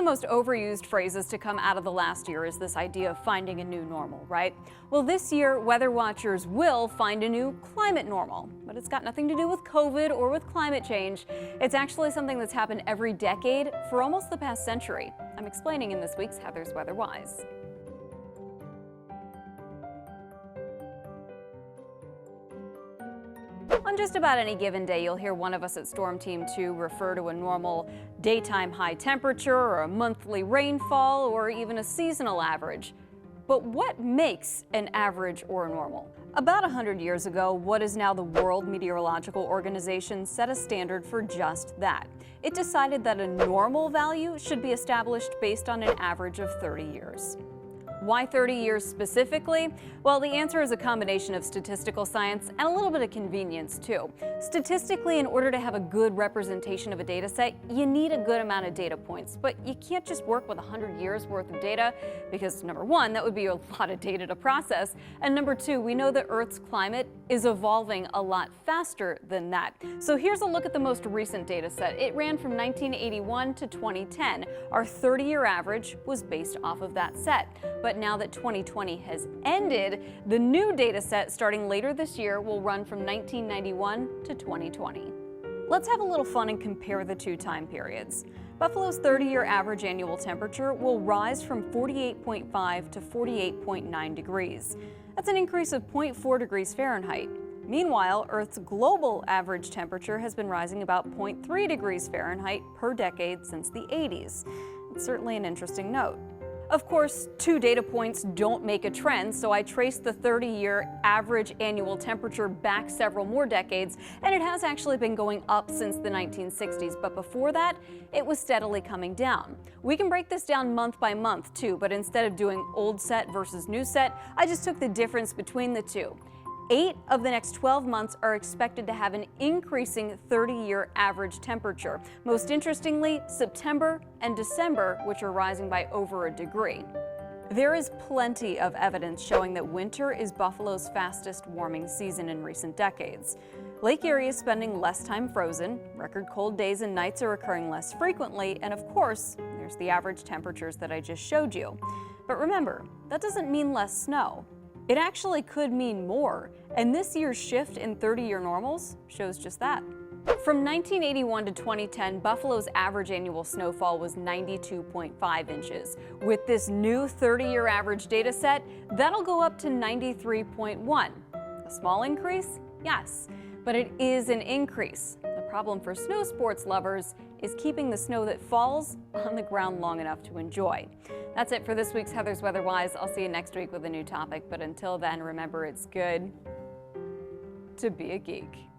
the most overused phrases to come out of the last year is this idea of finding a new normal, right? Well, this year, weather watchers will find a new climate normal, but it's got nothing to do with COVID or with climate change. It's actually something that's happened every decade for almost the past century. I'm explaining in this week's Heather's Weather Wise. On just about any given day, you'll hear one of us at Storm Team 2 refer to a normal daytime high temperature or a monthly rainfall or even a seasonal average. But what makes an average or a normal? About 100 years ago, what is now the World Meteorological Organization set a standard for just that. It decided that a normal value should be established based on an average of 30 years. Why 30 years specifically? Well, the answer is a combination of statistical science and a little bit of convenience, too. Statistically, in order to have a good representation of a data set, you need a good amount of data points. But you can't just work with 100 years worth of data because, number one, that would be a lot of data to process. And number two, we know that Earth's climate is evolving a lot faster than that. So here's a look at the most recent data set. It ran from 1981 to 2010. Our 30-year average was based off of that set. But now that 2020 has ended, the new data set starting later this year will run from 1991 to 2020. Let's have a little fun and compare the two time periods. Buffalo's 30-year average annual temperature will rise from 48.5 to 48.9 degrees. That's an increase of 0.4 degrees Fahrenheit. Meanwhile, Earth's global average temperature has been rising about 0.3 degrees Fahrenheit per decade since the 80s. It's certainly an interesting note. Of course, two data points don't make a trend, so I traced the 30-year average annual temperature back several more decades, and it has actually been going up since the 1960s, but before that, it was steadily coming down. We can break this down month by month, too, but instead of doing old set versus new set, I just took the difference between the two. 8 of the next 12 months are expected to have an increasing 30-year average temperature. Most interestingly, September and December, which are rising by over a degree. There is plenty of evidence showing that winter is Buffalo's fastest warming season in recent decades. Lake Erie is spending less time frozen, record cold days and nights are occurring less frequently, and of course, there's the average temperatures that I just showed you. But remember, that doesn't mean less snow. It actually could mean more, and this year's shift in 30-year normals shows just that. From 1981 to 2010, Buffalo's average annual snowfall was 92.5 inches. With this new 30-year average data set, that'll go up to 93.1. A small increase? Yes, but it is an increase. The problem for snow sports lovers is keeping the snow that falls on the ground long enough to enjoy. That's it for this week's Heather's Weather Wise. I'll see you next week with a new topic, but until then, remember it's good to be a geek.